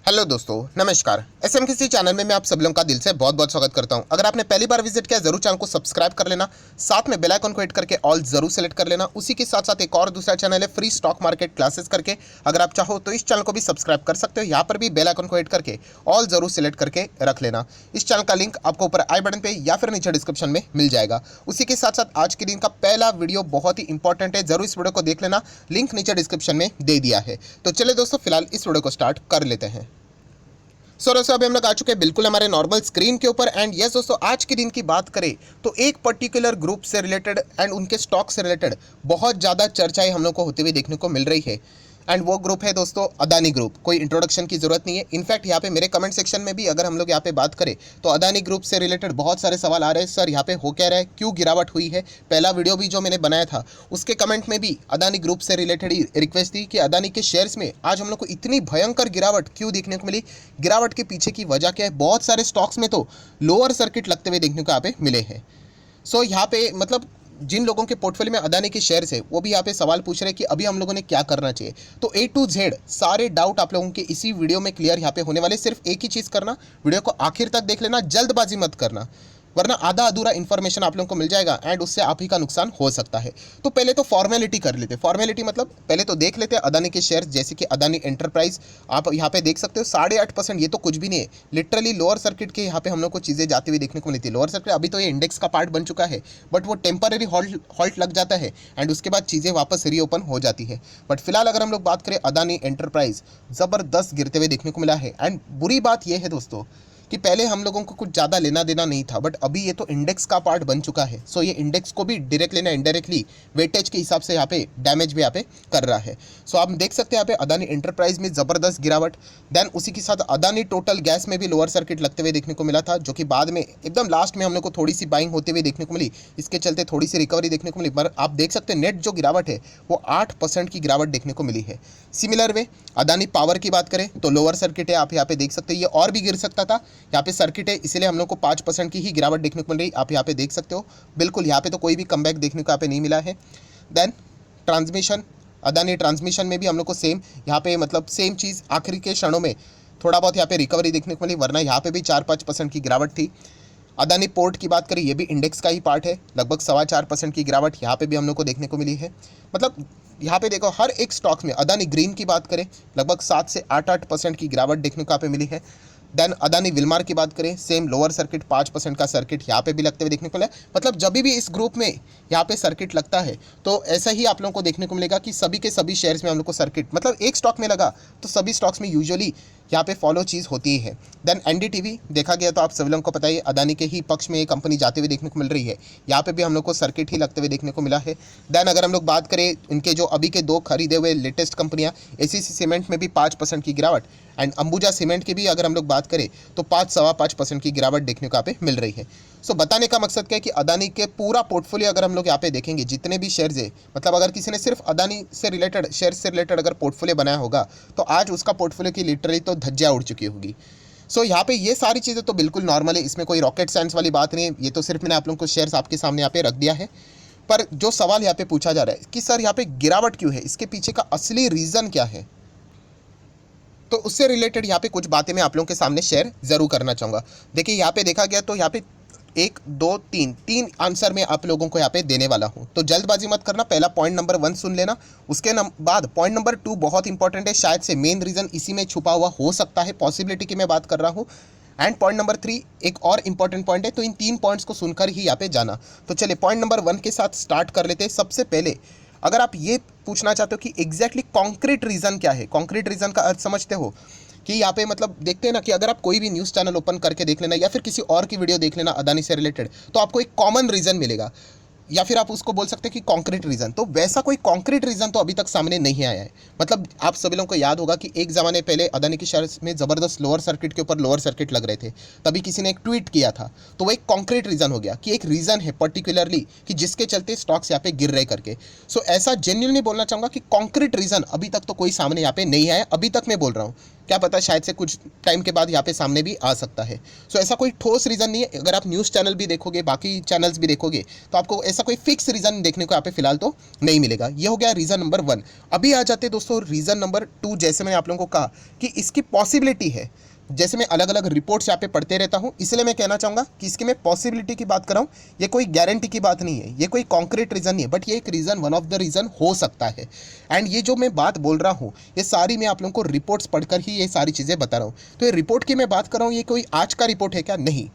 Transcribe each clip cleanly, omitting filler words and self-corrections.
Hello दोस्तों, नमस्कार। SM किसी चैनल में मैं आप सब लोगों का दिल से बहुत बहुत स्वागत करता हूं। अगर आपने पहली बार विजिट किया जरूर चैनल को सब्सक्राइब कर लेना, साथ में बेल आइकन को हिट करके ऑल जरूर सेलेक्ट कर लेना। उसी के साथ साथ एक और दूसरा चैनल है फ्री स्टॉक मार्केट क्लासेस करके, अगर आप चाहो तो इस चैनल को भी सब्सक्राइब कर सकते हो। यहाँ पर भी बेल आइकन को हिट करके ऑल जरूर सेलेक्ट करके रख लेना। इस चैनल का लिंक आपको ऊपर आई बटन पे या फिर नीचे डिस्क्रिप्शन में मिल जाएगा। उसी के साथ साथ आज के दिन का पहला वीडियो बहुत ही इंपॉर्टेंट है, जरूर इस वीडियो को देख लेना, लिंक नीचे डिस्क्रिप्शन में दे दिया है। तो चलिए दोस्तों, फिलहाल इस वीडियो को स्टार्ट कर लेते हैं। दोस्तों अभी हम लोग आ चुके हैं बिल्कुल हमारे नॉर्मल स्क्रीन के ऊपर। एंड यस दोस्तों, आज के दिन की बात करें तो एक पर्टिकुलर ग्रुप से रिलेटेड एंड उनके स्टॉक से रिलेटेड बहुत ज़्यादा चर्चाएं हम लोग को होते हुए देखने को मिल रही है। एंड वो ग्रुप है दोस्तों अदानी ग्रुप। कोई इंट्रोडक्शन की जरूरत नहीं है। इनफैक्ट यहाँ पे मेरे कमेंट सेक्शन में भी अगर हम लोग यहाँ पे बात करें तो अदानी ग्रुप से रिलेटेड बहुत सारे सवाल आ रहे हैं। सर यहाँ पे हो क्या रहा है, क्यों गिरावट हुई है। पहला वीडियो भी जो मैंने बनाया था उसके कमेंट में भी अदानी ग्रुप से रिलेटेड ही रिक्वेस्ट थी कि अदानी के शेयर्स में आज हम लोग को इतनी भयंकर गिरावट क्यों देखने को मिली, गिरावट के पीछे की वजह क्या है। बहुत सारे स्टॉक्स में तो लोअर सर्किट लगते हुए देखने को यहाँ पे मिले हैं। सो यहाँ पे मतलब जिन लोगों के पोर्टफोलियो में अदानी के शेयर्स है वो भी यहाँ पे सवाल पूछ रहे हैं कि अभी हम लोगों ने क्या करना चाहिए। तो ए टू जेड सारे डाउट आप लोगों के इसी वीडियो में क्लियर यहाँ पे होने वाले। सिर्फ एक ही चीज़ करना, वीडियो को आखिर तक देख लेना, जल्दबाजी मत करना, वरना आधा अधूरा इन्फॉर्मेशन आप लोगों को मिल जाएगा एंड उससे आप ही का नुकसान हो सकता है। तो पहले तो फॉर्मेलिटी कर लेते। फॉर्मेलिटी मतलब पहले तो देख लेते हैं अदानी के शेयर्स, जैसे कि अदानी एंटरप्राइज आप यहाँ पे देख सकते हो 8.5%। ये तो कुछ भी नहीं है, लिटरली लोअर सर्किट के यहाँ पे हम लोग को चीज़ें जाती हुई देखने को मिलती है। लोअर सर्किट अभी तो ये इंडेक्स का पार्ट बन चुका है, बट वो टेम्पररी हॉल्ट लग जाता है एंड उसके बाद चीज़ें वापस रीओपन हो जाती है। बट फिलहाल अगर हम लोग बात करें अदानी एंटरप्राइज ज़बरदस्त गिरते हुए देखने को मिला है। एंड बुरी बात यह है दोस्तों कि पहले हम लोगों को कुछ ज़्यादा लेना देना नहीं था, बट अभी ये तो इंडेक्स का पार्ट बन चुका है। सो ये इंडेक्स को भी डायरेक्टली ना इनडायरेक्टली वेटेज के हिसाब से यहाँ पे डैमेज भी यहाँ पे कर रहा है। सो आप देख सकते हैं यहाँ पे अदानी एंटरप्राइज में ज़बरदस्त गिरावट। देन उसी के साथ अदानी टोटल गैस में भी लोअर सर्किट लगते हुए देखने को मिला था, जो कि बाद में एकदम लास्ट में हम लोग को थोड़ी सी बाइंग होते हुए देखने को मिली। इसके चलते थोड़ी सी रिकवरी देखने को मिली, पर आप देख सकते हैं नेट जो गिरावट है वो 8% की गिरावट देखने को मिली है। सिमिलर वे अदानी पावर की बात करें तो लोअर सर्किट है, आप यहाँ पे देख सकते हैं ये और भी गिर सकता था। यहाँ पे सर्किट है इसीलिए हम लोग को 5% की ही गिरावट देखने को मिल रही, आप यहाँ पे देख सकते हो। बिल्कुल यहाँ पे तो कोई भी कमबैक देखने को यहाँ पे नहीं मिला है। देन ट्रांसमिशन, अदानी ट्रांसमिशन में भी हम लोग को सेम यहाँ पे मतलब सेम चीज़ आखिरी के क्षणों में थोड़ा बहुत यहाँ पे रिकवरी देखने को मिली, वरना यहाँ पे भी 4-5% की गिरावट थी। अदानी पोर्ट की बात करें, ये भी इंडेक्स का ही पार्ट है, लगभग 4.25% की गिरावट यहाँ पे भी हम लोग को देखने को मिली है। मतलब यहाँ पे देखो हर एक स्टॉक में, अदानी ग्रीन की बात करें लगभग 7 से 8% की गिरावट देखने को यहाँ पे मिली है। देन अदानी विलमार की बात करें, सेम लोअर सर्किट 5% का सर्किट यहाँ पे भी लगते हुए देखने को मिला। मतलब जब भी इस ग्रुप में यहाँ पे सर्किट लगता है तो ऐसा ही आप लोगों को देखने को मिलेगा कि सभी के सभी शेयर्स में हम लोग को सर्किट, मतलब एक स्टॉक में लगा तो सभी स्टॉक्स में यूजुअली यहाँ पे फॉलो चीज़ होती ही है। देन एनडीटीवी देखा गया तो आप सभी लोगों को पता है अदानी के ही पक्ष में ये कंपनी जाते हुए देखने को मिल रही है, यहाँ पे भी हम लोग को सर्किट ही लगते हुए देखने को मिला है। देन अगर हम लोग बात करें इनके जो अभी के 2 खरीदे हुए लेटेस्ट कंपनियाँ, एसीसी सीमेंट में भी 5% की गिरावट एंड अंबुजा सीमेंट की भी अगर हम लोग बात करें तो 5-5.25% की गिरावट देखने को यहाँ पे मिल रही है। सो बताने का मकसद क्या है कि अदानी के पूरा पोर्टफोलियो अगर हम लोग यहाँ पे देखेंगे जितने भी शेयर्स है, मतलब अगर किसी ने सिर्फ अदानी से रिलेटेड शेयर से रिलेटेड अगर पोर्टफोलियो बनाया होगा तो आज उसका पोर्टफोलियो की लिटरली तो धज्जियाँ उड़ चुकी होगी। सो यहाँ पे ये सारी चीज़ें तो बिल्कुल नॉर्मल है, इसमें कोई रॉकेट साइंस वाली बात नहीं है। ये तो सिर्फ मैंने आप लोगों को शेयर्स आपके सामने यहाँ पे रख दिया है। पर जो सवाल यहाँ पे पूछा जा रहा है कि सर यहाँ पे गिरावट क्यों है, इसके पीछे का असली रीज़न क्या है, तो उससे रिलेटेड यहाँ पे कुछ बातें मैं आप लोगों के सामने शेयर जरूर करना चाहूँगा। देखिए यहाँ पे देखा गया तो यहाँ पे 1 2 3 आंसर मैं आप लोगों को यहाँ पे देने वाला हूँ, तो जल्दबाजी मत करना। पहला पॉइंट नंबर 1 सुन लेना, उसके बाद पॉइंट नंबर 2 बहुत इंपॉर्टेंट है, शायद से मेन रीज़न इसी में छुपा हुआ हो सकता है, पॉसिबिलिटी की मैं बात कर रहा हूँ। एंड पॉइंट नंबर 3 एक और इंपॉर्टेंट पॉइंट है, तो इन 3 पॉइंट्स को सुनकर ही यहाँ पे जाना। तो चलिए पॉइंट नंबर 1 के साथ स्टार्ट कर लेते हैं। सबसे पहले अगर आप ये पूछना चाहते हो कि एग्जैक्टली कॉन्क्रीट रीज़न क्या है, कॉन्क्रीट रीज़न का अर्थ समझते हो कि यहाँ पे मतलब देखते हैं ना कि अगर आप कोई भी न्यूज़ चैनल ओपन करके देख लेना या फिर किसी और की वीडियो देख लेना अदानी से रिलेटेड, तो आपको एक कॉमन रीज़न मिलेगा, या फिर आप उसको बोल सकते हैं कि कॉन्क्रीट रीज़न। तो वैसा कोई कॉन्क्रीट रीज़न तो अभी तक सामने नहीं आया है। मतलब आप सभी लोगों को याद होगा कि एक ज़माने पहले अदानी के शेयर्स में ज़बरदस्त लोअर सर्किट के ऊपर लोअर सर्किट लग रहे थे, तभी किसी ने एक ट्वीट किया था, तो वो एक कॉन्क्रीट रीज़न हो गया कि एक रीज़न है पर्टिकुलरली कि जिसके चलते स्टॉक्स यहाँ पे गिर रहे करके। सो ऐसा जेन्युइनली बोलना चाहूँगा कि कॉन्क्रीट रीज़न अभी तक तो कोई सामने यहाँ पे नहीं आया, अभी तक मैं बोल रहा हूँ। क्या पता शायद से कुछ टाइम के बाद यहाँ पे सामने भी आ सकता है। सो ऐसा कोई ठोस रीज़न नहीं है। अगर आप न्यूज़ चैनल भी देखोगे, बाकी चैनल्स भी देखोगे, तो आपको ऐसा कोई फिक्स रीज़न देखने को यहाँ पे फिलहाल तो नहीं मिलेगा। ये हो गया रीज़न नंबर 1। अभी आ जाते हैं दोस्तों रीज़न नंबर 2। जैसे मैंने आप लोगों को कहा कि इसकी पॉसिबिलिटी है, जैसे मैं अलग अलग रिपोर्ट्स यहाँ पे पढ़ते रहता हूँ, इसलिए मैं कहना चाहूँगा कि इसकी मैं पॉसिबिलिटी की बात कर रहा हूँ। ये कोई गारंटी की बात नहीं है, ये कोई कॉन्क्रीट रीज़न नहीं है, बट ये एक reason, one of the reason हो सकता है। एंड ये जो मैं बात बोल रहा हूँ, ये सारी मैं आप लोगों को रिपोर्ट्स पढ़कर ही ये सारी चीज़ें बता रहा हूँ। तो ये रिपोर्ट की मैं बात कर रहा हूँ, ये कोई आज का रिपोर्ट है क्या? नहीं,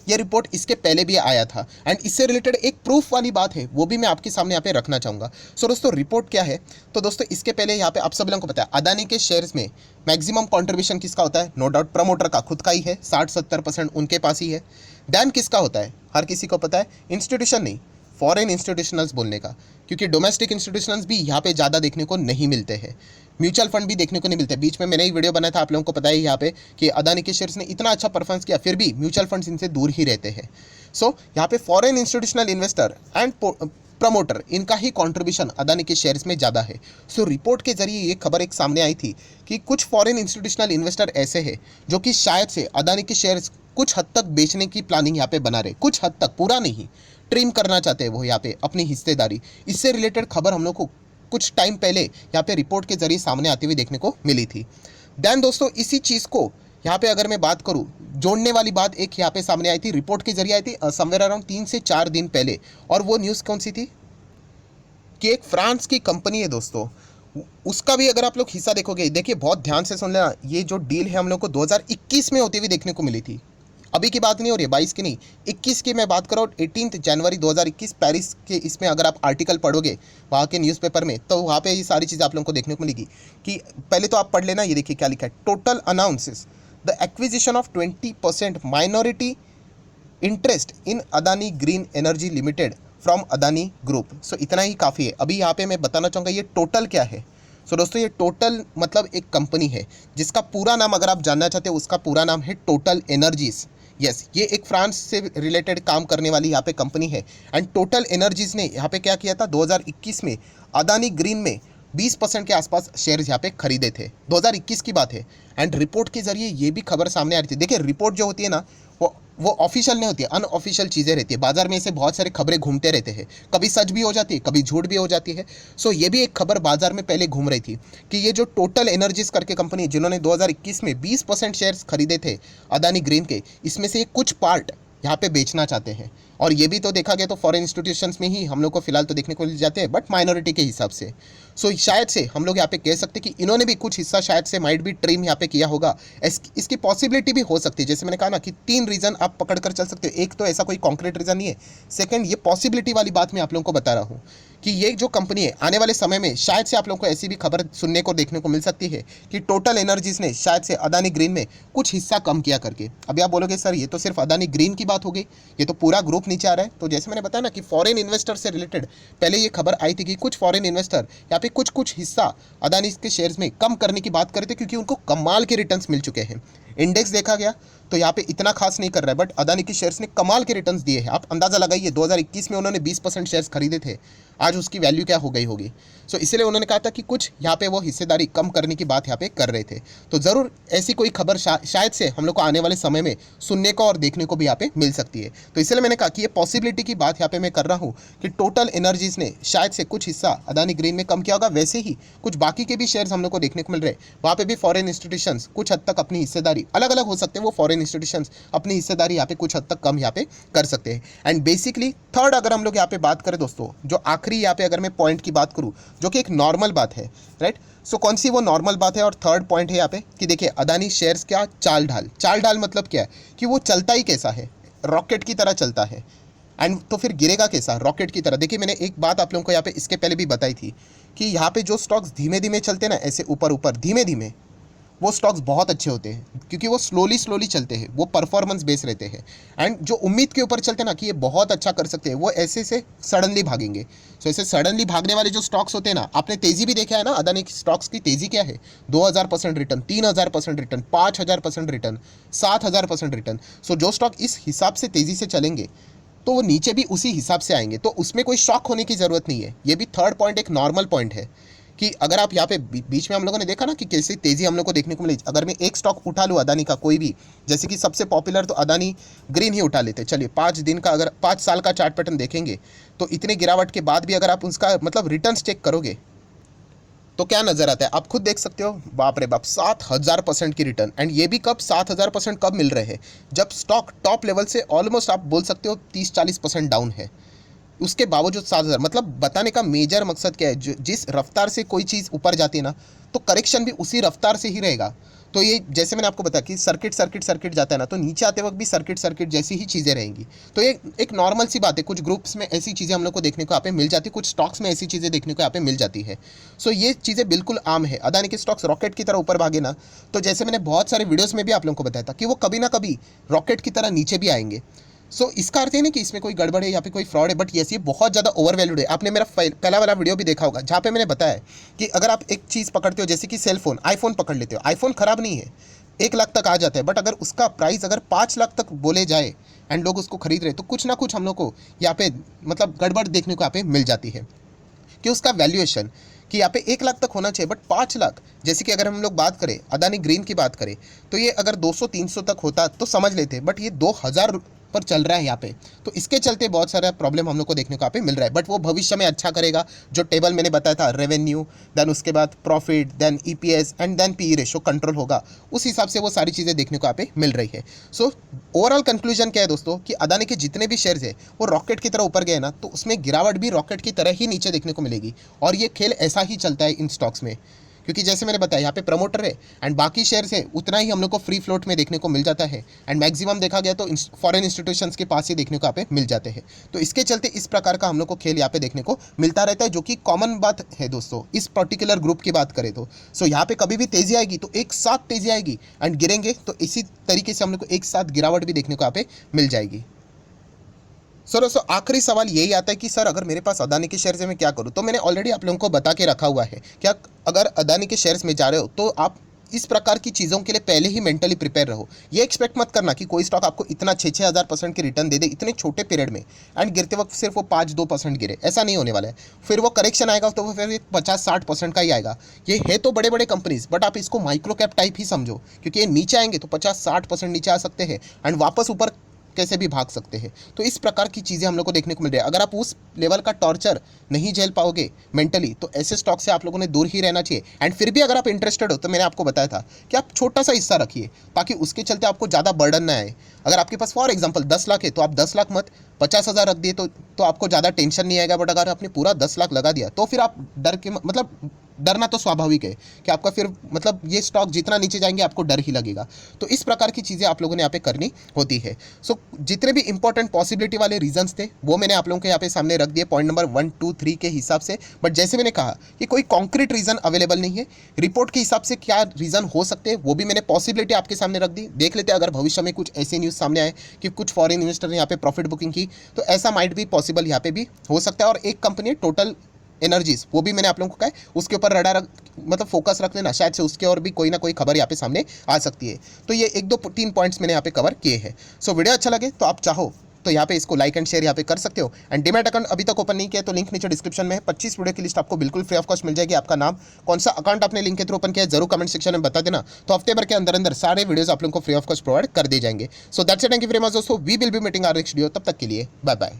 ये रिपोर्ट इसके पहले भी आया था। एंड इससे रिलेटेड एक प्रूफ वाली बात है, वो भी मैं आपके सामने यहाँ पे रखना चाहूँगा। सो दोस्तों रिपोर्ट क्या है? तो दोस्तों इसके पहले यहाँ पे आप सब लोगों को पता है, अदानी के शेयर्स में मैक्सिमम कंट्रीब्यूशन किसका होता है? नो डाउट प्रमोटर का खुद का ही है, 60-70% उनके पास ही है। देन किसका होता है? हर किसी को पता है, इंस्टीट्यूशन नहीं, फॉरेन इंस्टीट्यूशनल्स बोलने का, क्योंकि डोमेस्टिक इंस्टीट्यूशंस भी यहाँ पे ज़्यादा देखने को नहीं मिलते हैं। म्यूचुअल फंड भी देखने को नहीं मिलते। बीच में मैंने ही वीडियो बनाया था, आप लोगों को पता है यहाँ पे कि अदानी के शेयर्स ने इतना अच्छा परफॉर्मेंस किया, फिर भी म्यूचुअल फंड्स इनसे दूर ही रहते हैं। सो यहाँ पे foreign institutional investor and promoter, इनका ही कंट्रीब्यूशन अदानी के शेयर्स में ज़्यादा है। सो रिपोर्ट के जरिए ये खबर एक सामने आई थी कि कुछ फॉरेन इंस्टीट्यूशनल इन्वेस्टर ऐसे हैं जो कि शायद से अदानी के शेयर्स कुछ हद तक बेचने की प्लानिंग यहाँ पे बना रहे, कुछ हद तक, पूरा नहीं, ट्रिम करना चाहते हैं वो यहाँ पे अपनी हिस्सेदारी। इससे रिलेटेड खबर हम लोग को कुछ टाइम पहले यहाँ पे रिपोर्ट के जरिए सामने आती हुई देखने को मिली थी। देन दोस्तों इसी चीज़ को यहाँ पे अगर मैं बात करूँ, जोड़ने वाली बात एक यहाँ पे सामने आई थी, रिपोर्ट के जरिए आई थी समवेयर अराउंड 3 से 4 दिन पहले। और वो न्यूज़ कौन सी थी? कि एक फ्रांस की कंपनी है दोस्तों, उसका भी अगर आप लोग हिस्सा देखोगे, देखिए बहुत ध्यान से सुन लेना, ये जो डील है हम लोग को 2021 में होती हुई देखने को मिली थी। अभी की बात नहीं हो रही है, 22 की नहीं, 21 की मैं बात कर रहा हूँ। 18 जनवरी 2021 पेरिस के इसमें अगर आप आर्टिकल पढ़ोगे वहाँ के न्यूज़पेपर में, तो वहाँ पे ये सारी चीज़ें आप लोगों को देखने को मिलेगी। कि पहले तो आप पढ़ लेना, ये देखिए क्या लिखा है, Total announces the acquisition of 20% minority interest in Adani green energy limited from Adani group. So इतना ही काफ़ी है। अभी यहाँ पे मैं बताना चाहूँगा ये टोटल क्या है। सो दोस्तों ये टोटल मतलब एक कंपनी है जिसका पूरा नाम अगर आप जानना चाहते हो, उसका पूरा नाम है टोटल एनर्जीज। यस, ये एक फ्रांस से रिलेटेड काम करने वाली यहाँ पे कंपनी है। एंड टोटल एनर्जीज ने यहाँ पे क्या किया था, 2021 में अदानी ग्रीन में 20% के आसपास शेयर्स यहाँ पे खरीदे थे। 2021 की बात है। एंड रिपोर्ट के जरिए ये भी खबर सामने आ रही थी। देखिए रिपोर्ट जो होती है ना, वो ऑफिशियल नहीं होती है, अनऑफिशियल चीज़ें रहती है। बाजार में ऐसे बहुत सारे खबरें घूमते रहते हैं, कभी सच भी हो जाती है, कभी झूठ भी हो जाती है। सो ये भी एक खबर बाजार में पहले घूम रही थी कि ये जो टोटल एनर्जीज करके कंपनी, जिन्होंने 2021 में 20% शेयर्स खरीदे थे अदानी ग्रीन के, इसमें से कुछ पार्ट यहाँ पे बेचना चाहते हैं। और ये भी तो देखा गया तो फॉरेन इंस्टीट्यूशंस में ही हम लोग को फिलहाल तो देखने को मिल जाते हैं, बट माइनॉरिटी के हिसाब से। सो शायद से हम लोग यहाँ पे कह सकते हैं कि इन्होंने भी कुछ हिस्सा शायद से माइट भी ट्रिम यहाँ पे किया होगा। इसकी पॉसिबिलिटी भी हो सकती है। जैसे मैंने कहा ना कि 3 रीज़न आप पकड़ कर चल सकते हो। एक तो ऐसा कोई कॉन्क्रीट रीज़न नहीं है। सेकंड, ये पॉसिबिलिटी वाली बात मैं आप लोगों को बता रहा हूँ कि ये जो कंपनी है आने वाले समय में शायद से आप लोगों को ऐसी भी खबर सुनने को देखने को मिल सकती है कि टोटल एनर्जीज ने शायद से अदानी ग्रीन में कुछ हिस्सा कम किया करके। अभी आप बोलोगे सर ये तो सिर्फ अदानी ग्रीन की बात हो गई, ये तो पूरा ग्रुप नीचे आ रहा है। तो जैसे मैंने बताया ना कि फॉरेन इन्वेस्टर से रिलेटेड पहले ये खबर आई थी कि कुछ फॉरेन इन्वेस्टर यहाँ पे कुछ हिस्सा अदानी के शेयर्स में कम करने की बात कर रहे थे, क्योंकि उनको कमाल के रिटर्न्स मिल चुके हैं। इंडेक्स देखा गया तो यहाँ पे इतना खास नहीं कर रहा है, बट अदानी के शेयर्स ने कमाल के रिटर्न्स दिए हैं। आप अंदाज़ा लगाइए, 2021 में उन्होंने 20% शेयर्स खरीदे थे, आज उसकी वैल्यू क्या हो गई होगी। सो इसलिए उन्होंने कहा था कि कुछ यहाँ पे वो हिस्सेदारी कम करने की बात यहाँ पे कर रहे थे। तो ज़रूर ऐसी कोई खबर शायद से हम लोग को आने वाले समय में सुनने को और देखने को भी यहाँ पे मिल सकती है। तो इसलिए मैंने कहा कि ये पॉसिबिलिटी की बात यहाँ पे मैं कर रहा हूँ कि टोटल एनर्जीज ने शायद से कुछ हिस्सा अदानी ग्रीन में कम किया होगा। वैसे ही कुछ बाकी के भी शेयर्स हम लोग को देखने को मिल रहे हैं, वहाँ पे भी फॉरेन इंस्टीट्यूशंस कुछ हद तक अपनी हिस्सेदारी, अलग अलग हो सकते हैं वो फॉरेन इंस्टीट्यूशंस, अपनी हिस्सेदारी यहाँ पे कुछ हद तक कम यहाँ पे कर सकते हैं। एंड बेसिकली थर्ड अगर हम लोग यहाँ पे बात करें दोस्तों, जो आखिरी यहाँ पे अगर मैं पॉइंट की बात करूँ, जो कि एक नॉर्मल बात है, राइट। सो कौन सी वो नॉर्मल बात है और थर्ड पॉइंट है यहाँ पे कि देखिए अदानी शेयर्स क्या चाल ढाल मतलब क्या है कि वो चलता ही कैसा है, रॉकेट की तरह चलता है। एंड तो फिर गिरेगा कैसा, रॉकेट की तरह। देखिए मैंने एक बात आप लोगों को यहाँ पे इसके पहले भी बताई थी कि यहाँ पे जो स्टॉक्स धीमे धीमे चलते हैं ना, ऐसे ऊपर ऊपर धीमे धीमे, वो स्टॉक्स बहुत अच्छे होते हैं, क्योंकि वो स्लोली चलते हैं, वो परफॉर्मेंस बेस रहते हैं। एंड जो उम्मीद के ऊपर चलते हैं ना कि ये बहुत अच्छा कर सकते हैं, वो ऐसे से सडनली भागेंगे। सो ऐसे सडनली भागने वाले जो स्टॉक्स होते हैं ना, आपने तेज़ी भी देखा है ना, अदानी की स्टॉक्स की तेज़ी क्या है, 2000% रिटर्न, 3000% रिटर्न, 5000% रिटर्न, 7000% रिटर्न। सो जो स्टॉक इस हिसाब से तेज़ी से चलेंगे तो वो नीचे भी उसी हिसाब से आएंगे, तो उसमें कोई शॉक होने की ज़रूरत नहीं है। ये भी थर्ड पॉइंट एक नॉर्मल पॉइंट है कि अगर आप यहाँ पे बीच में हम लोगों ने देखा ना कि कैसी तेज़ी हम लोग को देखने को मिली। अगर मैं एक स्टॉक उठा लूँ अदानी का कोई भी, जैसे कि सबसे पॉपुलर तो अदानी ग्रीन ही उठा लेते, चलिए 5 दिन का अगर 5 साल का चार्ट पैटर्न देखेंगे तो इतने गिरावट के बाद भी अगर आप उसका मतलब रिटर्न्स चेक करोगे तो क्या नजर आता है, आप खुद देख सकते हो। बाप रे बाप, 7000% की रिटर्न। एंड ये भी कब 7000% कब मिल रहे हैं, जब स्टॉक टॉप लेवल से ऑलमोस्ट आप बोल सकते हो 30-40% डाउन है। उसके बावजूद 7000, मतलब बताने का मेजर मकसद क्या है, जिस रफ्तार से कोई चीज़ ऊपर जाती है ना तो करेक्शन भी उसी रफ्तार से ही रहेगा। तो ये जैसे मैंने आपको बताया कि सर्किट सर्किट सर्किट जाता है ना, तो नीचे आते वक्त भी सर्किट सर्किट जैसी ही चीज़ें रहेंगी। तो ये एक नॉर्मल सी बात है, कुछ ग्रुप्स में ऐसी चीज़ें हम लोग को देखने को यहाँ पे मिल जाती है, कुछ स्टॉक्स में ऐसी चीज़ें देखने को यहाँ पे मिल जाती है। सो ये चीज़ें बिल्कुल आम है। अदानी के स्टॉक्स रॉकेट की तरह ऊपर भागे ना, तो जैसे मैंने बहुत सारे वीडियोज़ में भी आप लोगों को बताया था कि वो कभी ना कभी रॉकेट की तरह नीचे भी आएंगे। इसका अर्थ है नहीं कि इसमें कोई गड़बड़ है या फिर कोई फ्रॉड है, बट ये बहुत ज़्यादा ओवर वैल्यूड है। आपने मेरा पहला वाला वीडियो भी देखा होगा जहाँ पे मैंने बताया कि अगर आप एक चीज़ पकड़ते हो, जैसे कि सेल फोन, आईफोन पकड़ लेते हो, आईफोन ख़राब नहीं है, 1 लाख तक आ जाता है, बट अगर उसका प्राइस अगर 5 लाख तक बोले जाए एंड लोग उसको खरीद रहे तो कुछ ना कुछ हम लोग को यहाँ पे मतलब गड़बड़ देखने को यहाँ पे मिल जाती है कि उसका वैल्यूएशन कि यहाँ पे 1 लाख तक होना चाहिए, बट 5 लाख, जैसे कि अगर हम लोग बात करें अदानी ग्रीन की बात करें तो ये अगर 200-300 तक होता तो समझ लेते, बट ये 2000 पर चल रहा है यहाँ पे। तो इसके चलते बहुत सारा प्रॉब्लम हम लोग को देखने को यहाँ पे मिल रहा है, बट वो भविष्य में अच्छा करेगा। जो टेबल मैंने बताया था, रेवेन्यू, देन उसके बाद profit, then EPS and then PE ratio control होगा, उस हिसाब से वो सारी चीज़ें देखने को यहाँ पे मिल रही है। सो ओवरऑल कंक्लूजन क्या है दोस्तों कि अदानी के जितने भी शेयर्स है वो रॉकेट की तरह ऊपर गए ना, तो उसमें गिरावट भी रॉकेट की तरह ही नीचे देखने को मिलेगी। और ये खेल ऐसा ही चलता है इन स्टॉक्स में, क्योंकि जैसे मैंने बताया यहाँ पे प्रमोटर है एंड बाकी शेयर्स है, उतना ही हम लोग को फ्री फ्लोट में देखने को मिल जाता है। एंड मैक्सिमम देखा गया तो फॉरेन इंस्टीट्यूशंस के पास ही देखने को यहाँ पे मिल जाते हैं। तो इसके चलते इस प्रकार का हम लोग को खेल यहाँ पे देखने को मिलता रहता है, जो कि कॉमन बात है दोस्तों इस पर्टिकुलर ग्रुप की बात करें तो। यहाँ पे कभी भी तेजी आएगी तो एक साथ तेजी आएगी एंड गिरेंगे तो इसी तरीके से हम लोग को एक साथ गिरावट भी देखने को यहाँ पे मिल जाएगी। सर दोस्तों आखिरी सवाल यही आता है कि सर अगर मेरे पास अदानी के शेयर्स है मैं क्या करूं। तो मैंने ऑलरेडी आप लोगों को बता के रखा हुआ है, क्या अगर अदानी के शेयर्स में जा रहे हो तो आप इस प्रकार की चीज़ों के लिए पहले ही मेंटली प्रिपेयर रहो। ये एक्सपेक्ट मत करना कि कोई स्टॉक आपको इतना 6-6 हज़ार% की रिटर्न दे दे इतने छोटे पीरियड में एंड गिरते वक्त सिर्फ वो 5-2% गिरे, ऐसा नहीं होने वाला है। फिर वो करेक्शन आएगा तो वो फिर 50-60% का ही आएगा। ये है तो बड़े बड़े कंपनीज, बट आप इसको माइक्रो कैप टाइप ही समझो, क्योंकि ये नीचे आएंगे तो 50-60% नीचे आ सकते हैं एंड वापस ऊपर कैसे भी भाग सकते हैं। तो इस प्रकार की चीज़ें हम लोग को देखने को मिल रही है। अगर आप उस लेवल का टॉर्चर नहीं झेल पाओगे मेंटली तो ऐसे स्टॉक से आप लोगों ने दूर ही रहना चाहिए। एंड फिर भी अगर आप इंटरेस्टेड हो तो मैंने आपको बताया था कि आप छोटा सा हिस्सा रखिए ताकि उसके चलते आपको ज़्यादा बर्डन ना आए। अगर आपके पास फॉर एग्जाम्पल 10 लाख है तो आप 10 लाख मत 50,000 रख दिए तो आपको ज़्यादा टेंशन नहीं आएगा। बट अगर आपने पूरा 10 लाख लगा दिया तो फिर आप डर के मतलब डरना तो स्वाभाविक है कि आपका फिर मतलब ये स्टॉक जितना नीचे जाएंगे आपको डर ही लगेगा। तो इस प्रकार की चीज़ें आप लोगों ने यहाँ पे करनी होती है। जितने भी इंपॉर्टेंट पॉसिबिलिटी वाले रीजंस थे वो मैंने आप लोगों के यहाँ पे सामने रख दिए पॉइंट नंबर 1, 2, 3 के हिसाब से। बट जैसे मैंने कहा कि कोई कॉन्क्रीट रीज़न अवेलेबल नहीं है, रिपोर्ट के हिसाब से क्या रीज़न हो सकते हैं वो भी मैंने पॉसिबिलिटी आपके सामने रख दी। देख लेते हैं अगर भविष्य में कुछ ऐसे न्यूज़ सामने आए कि कुछ फॉरेन इन्वेस्टर ने यहाँ पे प्रॉफिट बुकिंग की तो ऐसा माइट भी पॉसिबल यहाँ पे भी हो सकता है। और एक कंपनी टोटल एनर्जीज, वो भी मैंने आप लोगों को कहा है उसके ऊपर रडार मतलब फोकस रख लेना, शायद से उसके और भी कोई ना कोई खबर यहाँ पे सामने आ सकती है। तो ये 1-2-3 पॉइंट्स मैंने यहाँ पे कवर किए हैं। वीडियो अच्छा लगे तो आप चाहो तो यहाँ पे इसको लाइक एंड शेयर यहाँ पे कर सकते हो। एंड डीमैट अकाउंट अभी तक ओपन नहीं किया तो लिंक नीचे डिस्क्रिप्शन में है। 25 वीडियो की लिस्ट आपको बिल्कुल फ्री ऑफ कॉस्ट मिल जाएगी। आपका नाम, कौन सा अकाउंट आपने लिंक के थ्रू ओपन किया है जरूर कमेंट सेक्शन में बता देना। तो हफ्ते भर के अंदर अंदर सारे वीडियोस आप लोगों को फ्री ऑफ कॉस्ट प्रोवाइड कर दिए जाएंगे। So that's it, thank you very much दोस्तों, we will be meeting our next video. तब तक के लिए बाय बाय।